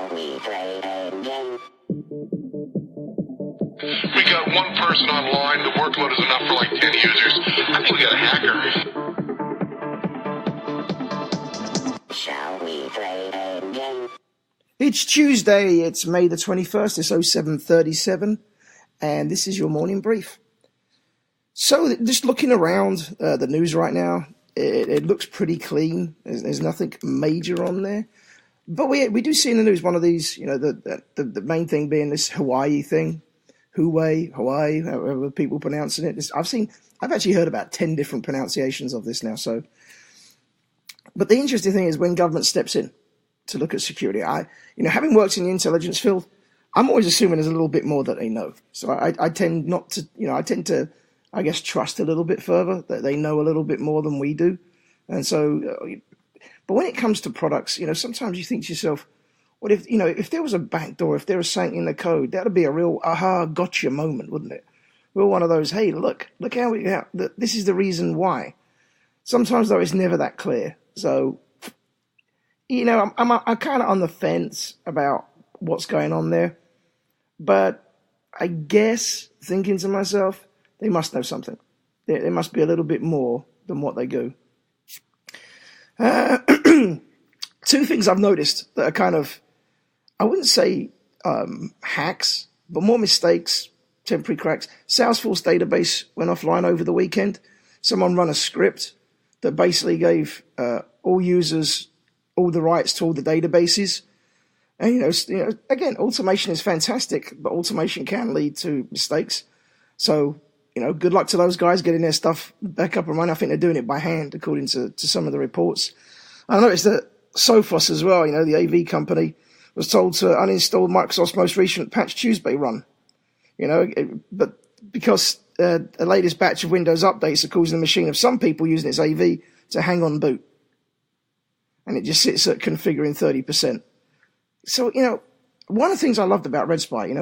Shall we play a game? We got one person online. The workload is enough for like 10 users. I think we got a hacker. Shall we play a game? It's Tuesday, it's May the 21st, it's 07:37, and this is your morning brief. So, just looking around the news right now, it looks pretty clean. There's nothing major on there. But we do see in the news one of these, the main thing being this Hawaii thing. Hawaii, however people pronouncing it. I've actually heard about 10 different pronunciations of this now. But the interesting thing is when government steps in to look at security. Having worked in the intelligence field, I'm always assuming there's a little bit more that they know. So I tend not to, I guess, trust a little bit further that they know a little bit more than we do. And so, but when it comes to products, sometimes you think to yourself, what if there was a backdoor, if there was something in the code, that'd be a real aha, gotcha moment, wouldn't it? We're one of those, hey, look how this is the reason why. Sometimes, though, it's never that clear. So, I'm kind of on the fence about what's going on there. But I guess, thinking to myself, they must know something. There must be a little bit more than what they do. Two things I've noticed that are kind of, I wouldn't say hacks, but more mistakes, temporary cracks. Salesforce database went offline over the weekend. Someone ran a script that basically gave all users all the rights to all the databases. And, again, automation is fantastic, but automation can lead to mistakes. So, good luck to those guys getting their stuff back up and running. I think they're doing it by hand, according to some of the reports. I noticed that Sophos as well, the AV company, was told to uninstall Microsoft's most recent Patch Tuesday run. But because the latest batch of Windows updates are causing the machine of some people using its AV to hang on boot. And it just sits at configuring 30%. So, one of the things I loved about Red Spy,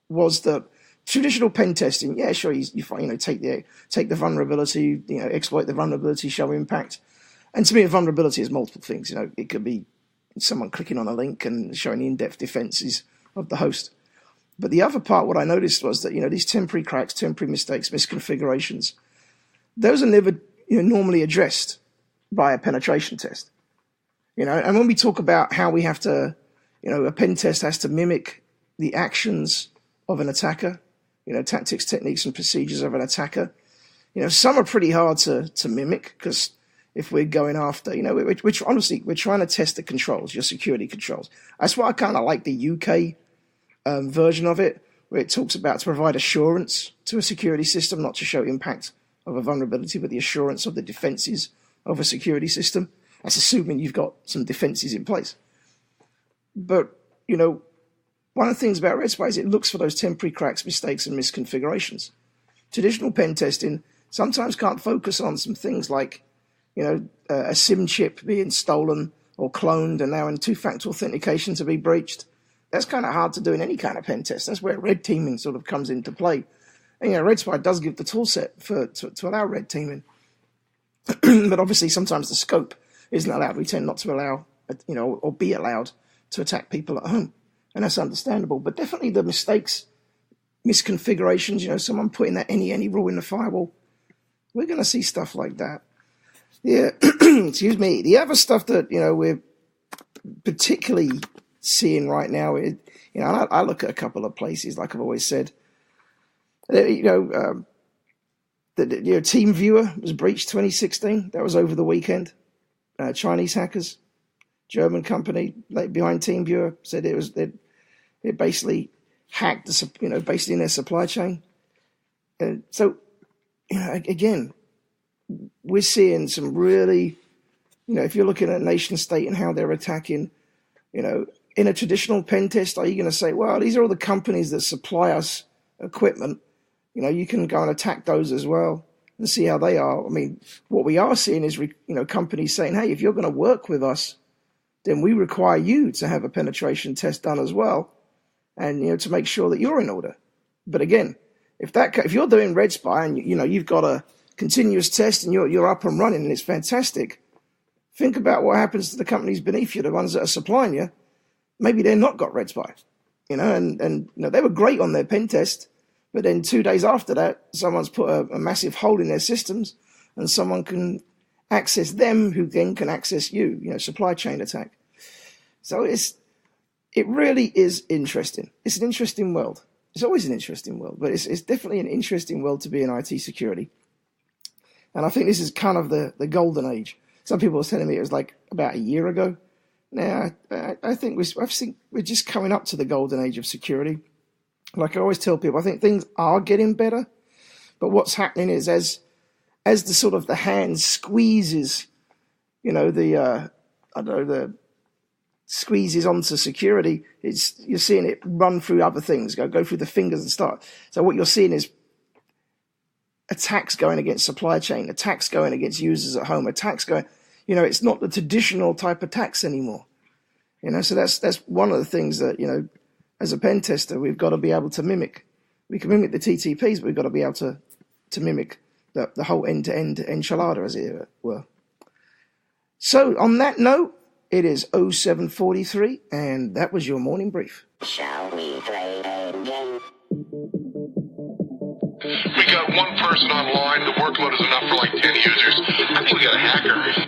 was that traditional pen testing, yeah, sure, you take the vulnerability, exploit the vulnerability, show impact. And to me, a vulnerability is multiple things. It could be someone clicking on a link and showing the in-depth defenses of the host. But the other part, what I noticed was that, these temporary cracks, temporary mistakes, misconfigurations, those are never, normally addressed by a penetration test. And when we talk about how we have to, a pen test has to mimic the actions of an attacker, tactics, techniques, and procedures of an attacker. Some are pretty hard to mimic because if we're going after, we're trying to test the controls, your security controls. That's why I kind of like the UK version of it, where it talks about to provide assurance to a security system, not to show impact of a vulnerability, but the assurance of the defenses of a security system. That's assuming you've got some defenses in place. But, one of the things about Red Spy is it looks for those temporary cracks, mistakes, and misconfigurations. Traditional pen testing sometimes can't focus on some things like, a SIM chip being stolen or cloned and now in two-factor authentication to be breached. That's kind of hard to do in any kind of pen test. That's where red teaming sort of comes into play. And, Red Spy does give the tool set to allow red teaming. But obviously sometimes the scope isn't allowed. We tend not to allow, or be allowed to attack people at home. And that's understandable. But definitely the mistakes, misconfigurations, someone putting that any rule in the firewall, we're going to see stuff like that. Yeah, excuse me. The other stuff that, we're particularly seeing right now, and I look at a couple of places, like I've always said, the TeamViewer was breached 2016. That was over the weekend. Chinese hackers, German company behind TeamViewer said it basically hacked basically in their supply chain. And so, again, we're seeing some really, if you're looking at nation state and how they're attacking, in a traditional pen test, are you going to say, well, these are all the companies that supply us equipment? You can go and attack those as well and see how they are. I mean, what we are seeing is, companies saying, hey, if you're going to work with us, then we require you to have a penetration test done as well, and to make sure that you're in order. But again, if you're doing Red Spy and you've got a continuous test and you're up and running and it's fantastic, think about what happens to the companies beneath you, the ones that are supplying you. maybe they're not got red spy, and they were great on their pen test, but then 2 days after that, someone's put a massive hole in their systems, and someone can access them, who then can access you. Supply chain attack. So it really is interesting. It's an interesting world. It's always an interesting world, but it's definitely an interesting world to be in IT security. And I think this is kind of the golden age. Some people were telling me it was like about a year ago. Now, I think we're just coming up to the golden age of security. Like I always tell people, I think things are getting better, but what's happening is as the sort of the hand squeezes, the squeezes onto security, you're seeing it run through other things, go through the fingers and start. So what you're seeing is attacks going against supply chain, attacks going against users at home, attacks going, it's not the traditional type attacks anymore. So that's one of the things that, as a pen tester, we've got to be able to mimic. We can mimic the TTPs, but we've got to be able to mimic the whole end-to-end enchilada, as it were. So on that note, it is 07:43, and that was your morning brief. Shall we play a game? We got one person online. The workload is enough for like 10 users. I think we got a hacker.